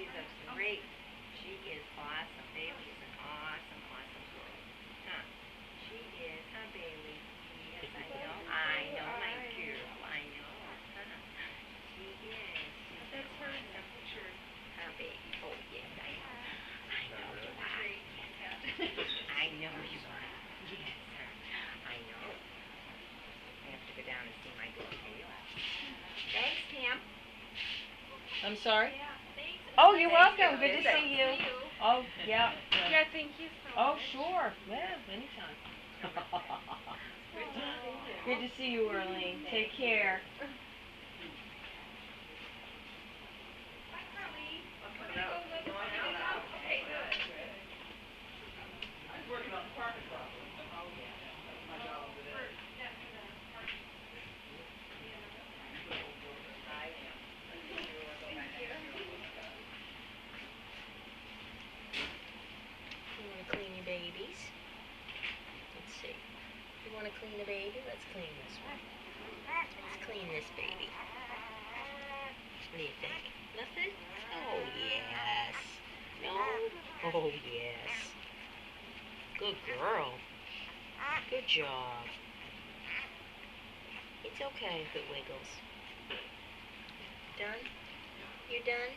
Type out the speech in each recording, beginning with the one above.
she's a great, she is awesome. Bailey is an awesome, awesome girl. Huh? She is, huh, Bailey? Yes, I know, my girl, I know. Huh? She is. She's an awesome picture. Huh, baby? Oh, yes, I know. I know you are. I know you are. Yes, sir. I know. I have to go down and see my girl Taylor. Thanks, Pam. I'm sorry? Yeah, thanks. Oh, you're welcome. Good to see you. Oh, yeah. Yeah, thank you so Oh, much. sure. Yeah, anytime. Good to see you, Arlene. Take care. You want to clean your babies? Let's see. You want to clean the baby? Let's clean this one. Let's clean this baby. What do you think? Nothing? Oh, yes. No? Oh, yes. Good girl. Good job. It's okay if it wiggles. Done? You're done?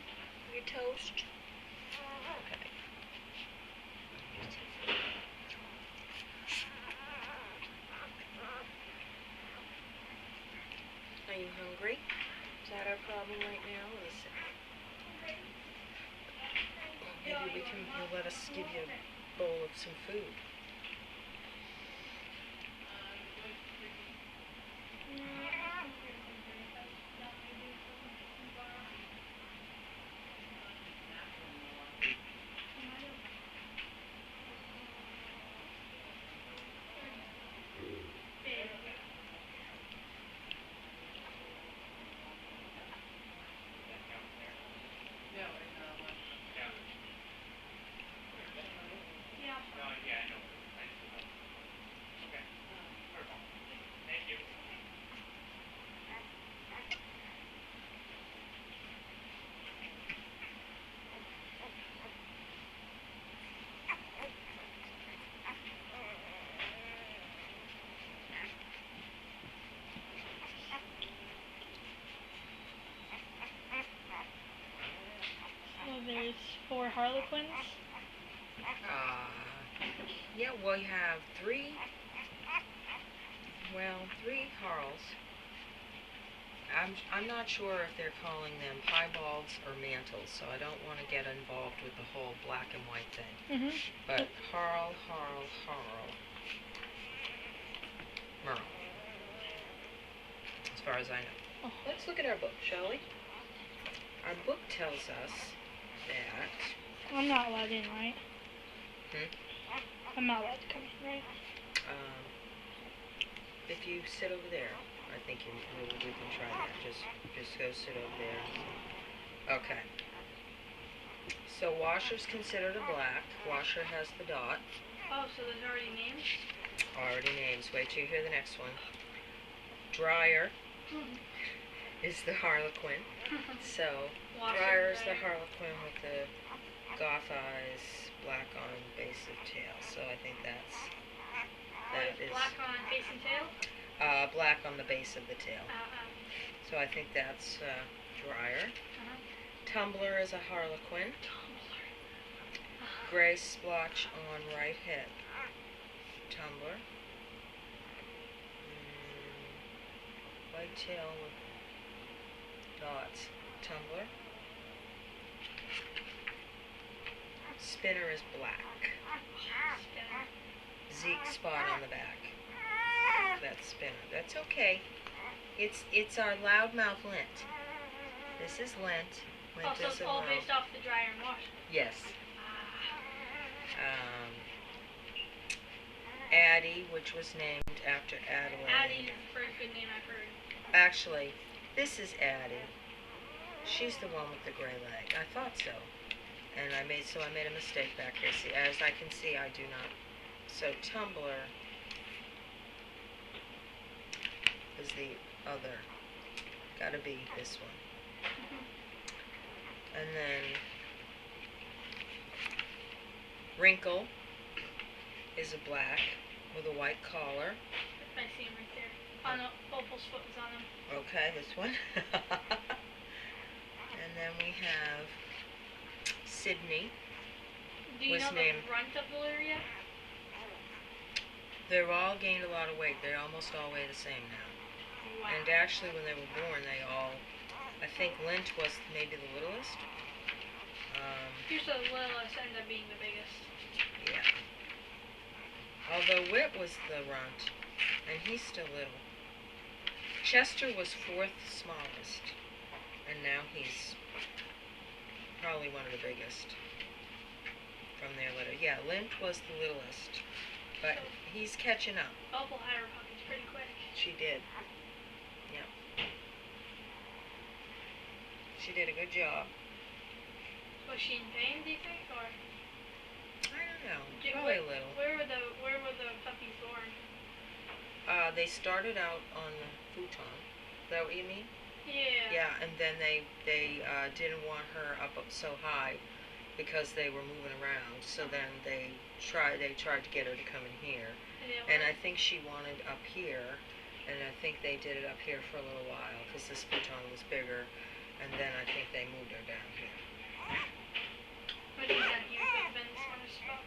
You're toast? Okay. Are you hungry? Is that our problem right now? Listen. Maybe you'll let us give you a bowl of some food. So there's 4 Harlequins. Yeah, well, you have 3 Harls. I'm not sure if they're calling them piebalds or mantles, so I don't want to get involved with the whole black and white thing. But Harl, Merle, as far as I know. Oh. Let's look at our book, shall we? Our book tells us that... I'm not allowed in, right? Hmm? I'm not allowed to come in, right? If you sit over there, I think we can try that. Just go sit over there. Okay. So washer's considered a black. Washer has the dot. Oh, so there's already names? Already names. Wait till you hear the next one. Dryer is the Harlequin. So Dryer is the Harlequin with the goth eyes, black on base of tail. So I think that is black on base and tail? Black on the base of the tail. So I think that's Dryer. Tumbler is a Harlequin. Gray splotch on right hip. Tumbler. White tail with dots. Tumbler. Spinner is black. Zeke spot on the back. That's Spinner. That's okay. It's our loudmouth lint. This is lint. Oh, so it's all based off the dryer and washer? Yes. Addie, which was named after Adelaide. Addie is the first good name I've heard. Actually, this is Addie. She's the one with the gray leg. I thought so. And I made a mistake back here. See, as I can see, I do not. So Tumbler is the other. Gotta be this one. And then Wrinkle is a black with a white collar. I see him right there. Oh no, Opal's foot is on him. Okay, this one. And then we have Sydney. Do you Was know named- the runt of the litter yet? They've all gained a lot of weight. They almost all weigh the same now. Wow. And actually, when they were born, they all, I think Lint was maybe the littlest. Usually the littlest end up being the biggest. Yeah. Although Whit was the runt, and he's still little. Chester was fourth smallest, and now he's probably one of the biggest from their litter. Yeah, Lint was the littlest, but he's catching up. Opal had her puppies pretty quick. She did. Yeah. She did a good job. Was she in pain, do you think, or? I don't know. Did- Probably a little. Where were the puppies born? They started out on the futon. Is that what you mean? Yeah. Yeah, and then they didn't want her up so high because they were moving around. So then they tried to get her to come in here. And I think she wanted up here, and I think they did it up here for a little while because this futon was bigger, and then I think they moved her down here. I think down here would have been the smartest spot.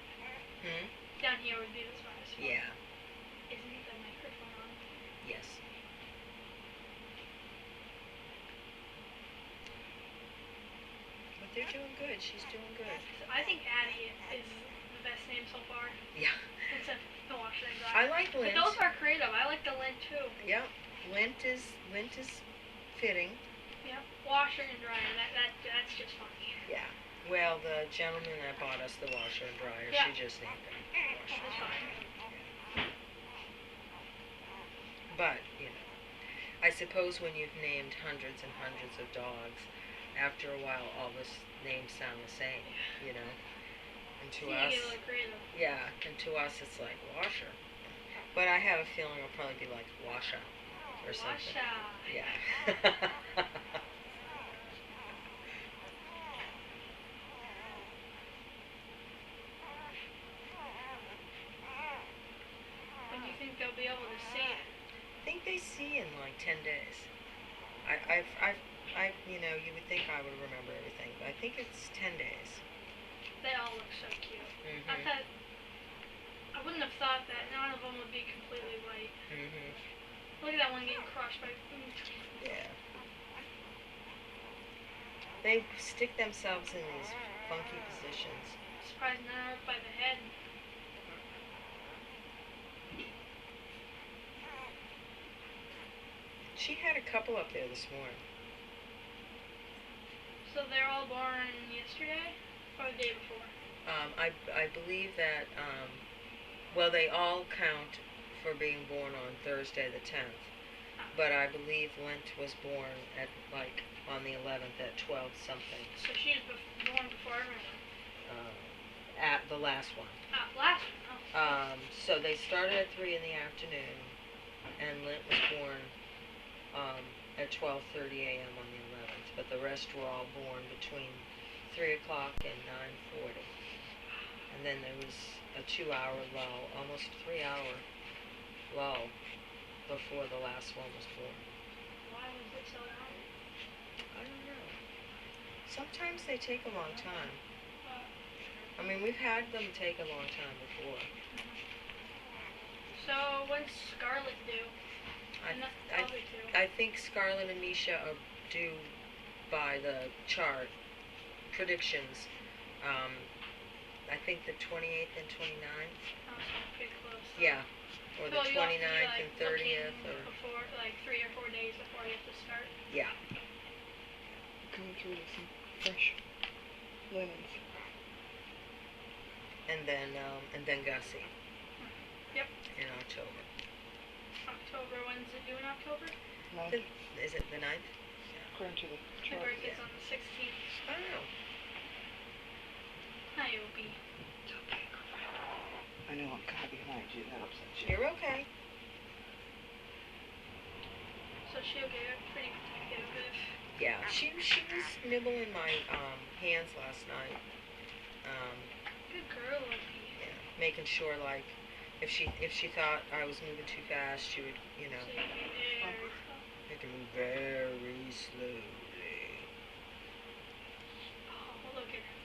Down here would be the smartest spot. Yeah. Isn't the microphone on? Yes. But they're doing good. She's doing good. I think Addie is the best name so far. Yeah. Except the washer and I dryer. like Lint. But those are creative. I like the lint too. Yeah. Lint is fitting. Yep. Washer and dryer. That's just funny. Yeah. Well, the gentleman that bought us the washer and dryer, Yeah. she just named them washer and That's dryer. fine. But, you know, I suppose when you've named hundreds and hundreds of dogs, after a while all the names sound the same, you know. And to You us, get a little creative. yeah, and to us it's like washer. But I have a feeling it'll probably be like washa or something. Washa. Yeah. When do you think they'll be able to see it? I think they see in like 10 days. You know, you would think I would remember everything, but I think it's 10 days. They all look so cute. I Mhm. thought, I wouldn't have thought that none of them would be completely white. Mhm. Look at that one getting crushed by. Yeah. They stick themselves in these funky positions. Surprised none are by the head. She had a couple up there this morning. So they're all born yesterday or the day before? I believe that, well, they all count for being born on Thursday the 10th. But I believe Lent was born at, like, on the 11th at 12 something. So she was born before everyone. At the last one. Last one. Oh. So they started at 3 in the afternoon, and Lent was born at 12:30 a.m. on the 11th. But the rest were all born between 3 o'clock and 9:40. And then there was a 2-hour lull, almost 3-hour lull before the last one was born. Why was it so long? I don't know. Sometimes they take a long time. Uh, I mean, we've had them take a long time before. So when's Scarlet due? I, And the I, other two. I think Scarlett and Misha are due by the chart predictions. I think the 28th and 29th. Oh, so pretty close. Yeah. Or the So you have to be, 29th like, and 30th. looking Or before, like 3 or 4 days before you have to start. yeah. Going through with some fresh lemons. And then Gussie. Yep. In October. October. When's it due in October? Is it the 9th? According to the My chart. birthday's on the 16th. I don't know. I will be. I know I'm kind of behind you. That upsets you. You're okay. So she'll get pretty good. Yeah, she was nibbling my hands last night. Good girl, Opie. Yeah, making sure like if she thought I was moving too fast, she would, you know, So you can do make it move very slowly. Oh, look at him.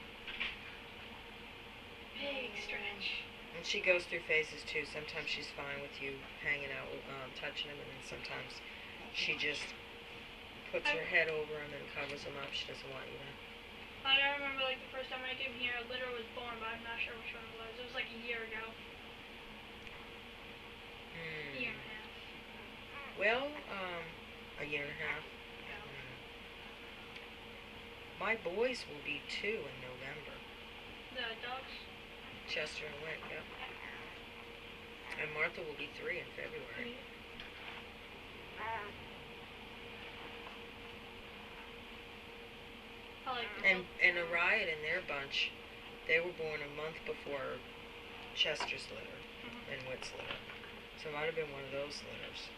Big stretch. And she goes through phases too. Sometimes she's fine with you hanging out, touching him, and then sometimes she just puts her head over him and covers him up. She doesn't want you to. Like, I remember, like, the first time I came here, a litter was born, but I'm not sure which one it was. It was, like, a year ago. Year and a half. Well, a year and a half. My boys will be 2 in November. The dogs? Chester and Wick, yep. And Martha will be 3 in February. I like the And Orion and their bunch, they were born a month before Chester's litter and Witt's litter. So it might have been one of those litters.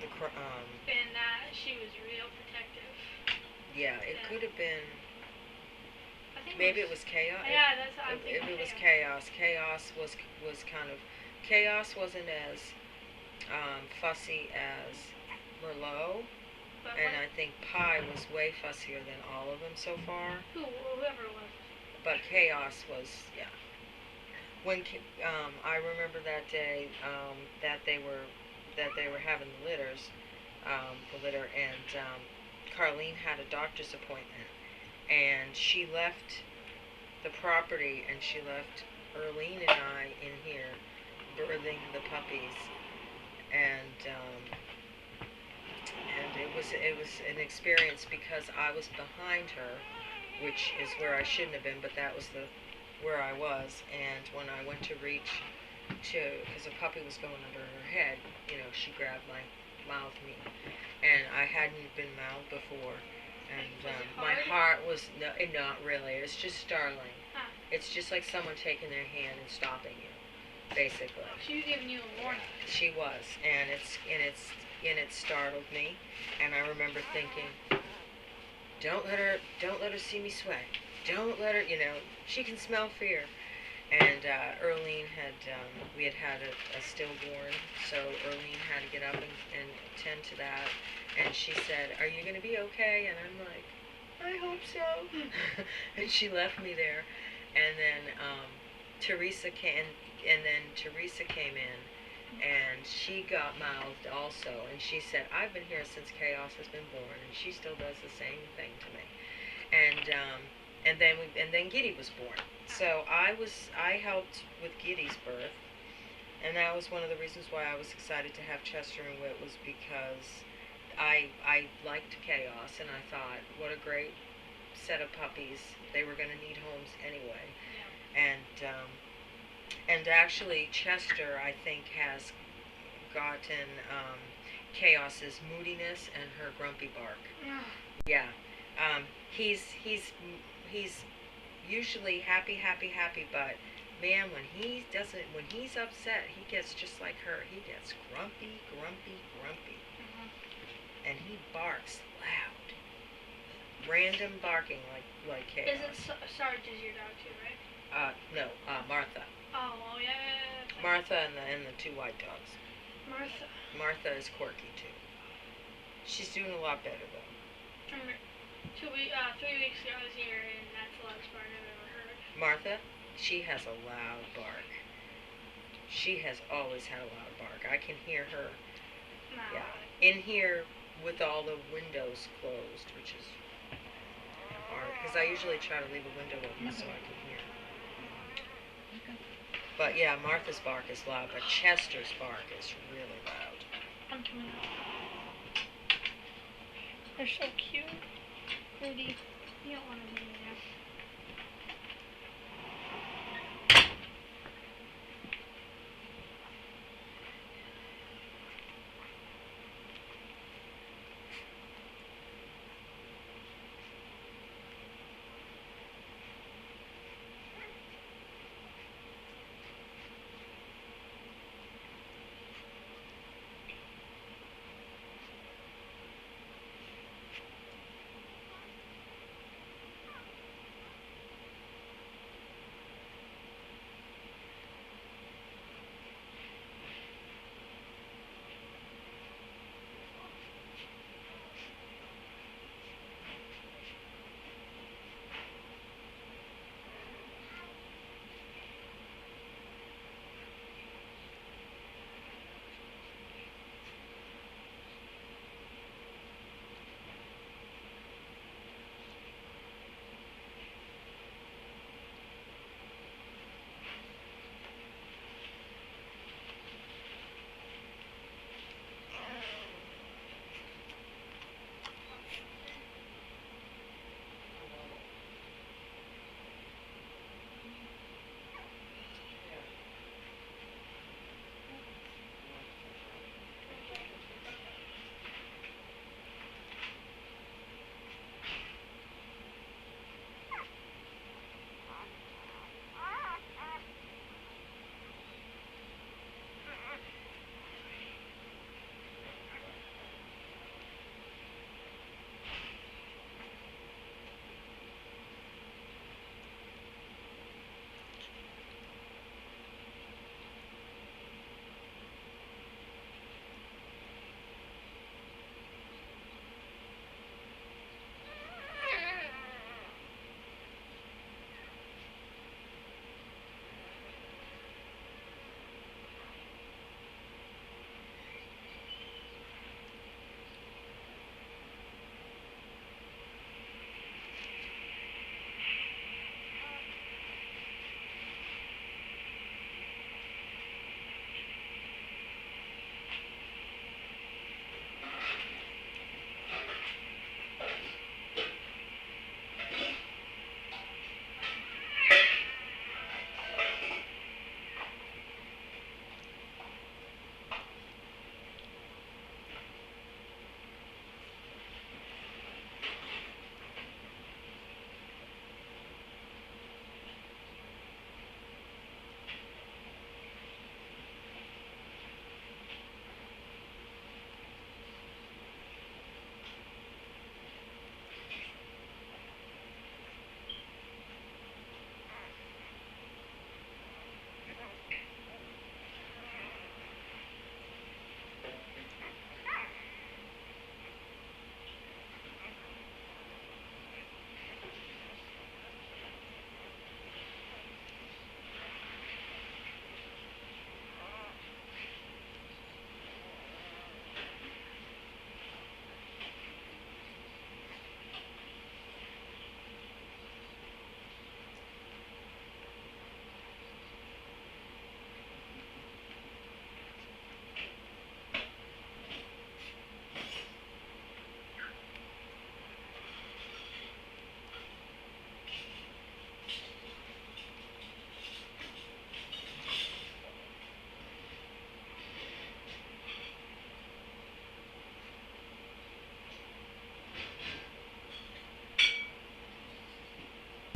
And she was real protective. Yeah, it could have been. I think Maybe it was chaos. Yeah, that's what I'm thinking. If it was chaos, chaos was kind of. Chaos wasn't as fussy as Merlot, But and I think Pie was way fussier than all of them so far. Whoever it was. But chaos was, yeah. When I remember that day that they were having the litters, the litter, and Carlene had a doctor's appointment, and she left the property, and she left Earlene and I in here birthing the puppies, and it was an experience because I was behind her, which is where I shouldn't have been, but that was where I was. And when I went to reach because the puppy was going under her head, you know, she grabbed my mouth, and I hadn't been mouthed before, and my heart was not really. It's just startling. Huh. It's just like someone taking their hand and stopping you, basically. She was giving you a warning. She was, and it startled me, and I remember thinking, don't let her see me sweat. Don't let her, you know, she can smell fear. And Earlene we had a stillborn, so Earlene had to get up and attend to that. And she said, "Are you going to be okay?" And I'm like, "I hope so." And she left me there. And then Teresa came in, and she got mouthed also. And she said, "I've been here since Chaos has been born," and she still does the same thing to me. And then Giddy was born. So I helped with Giddy's birth, and that was one of the reasons why I was excited to have Chester and Whit, was because I liked Chaos, and I thought, what a great set of puppies. They were going to need homes anyway. Yeah. And actually Chester, I think, has gotten Chaos's moodiness and her grumpy bark. Yeah. He's usually happy, but man, when he's upset, he gets just like her. He gets grumpy, and he barks loud, random barking like Chaos. Isn't Sarge is your dog too, right? No, Martha. Oh, yeah. Martha and the 2 white dogs. Martha is quirky too. She's doing a lot better though. 3 weeks ago I was here, and that's the loudest bark I've ever heard. Martha, she has a loud bark. She has always had a loud bark. I can hear her. No. Yeah, in here with all the windows closed, which is hard because I usually try to leave a window open so I can hear. But yeah, Martha's bark is loud, but Chester's bark is really loud. I'm coming out. They're so cute. Rudy, you don't want to be there.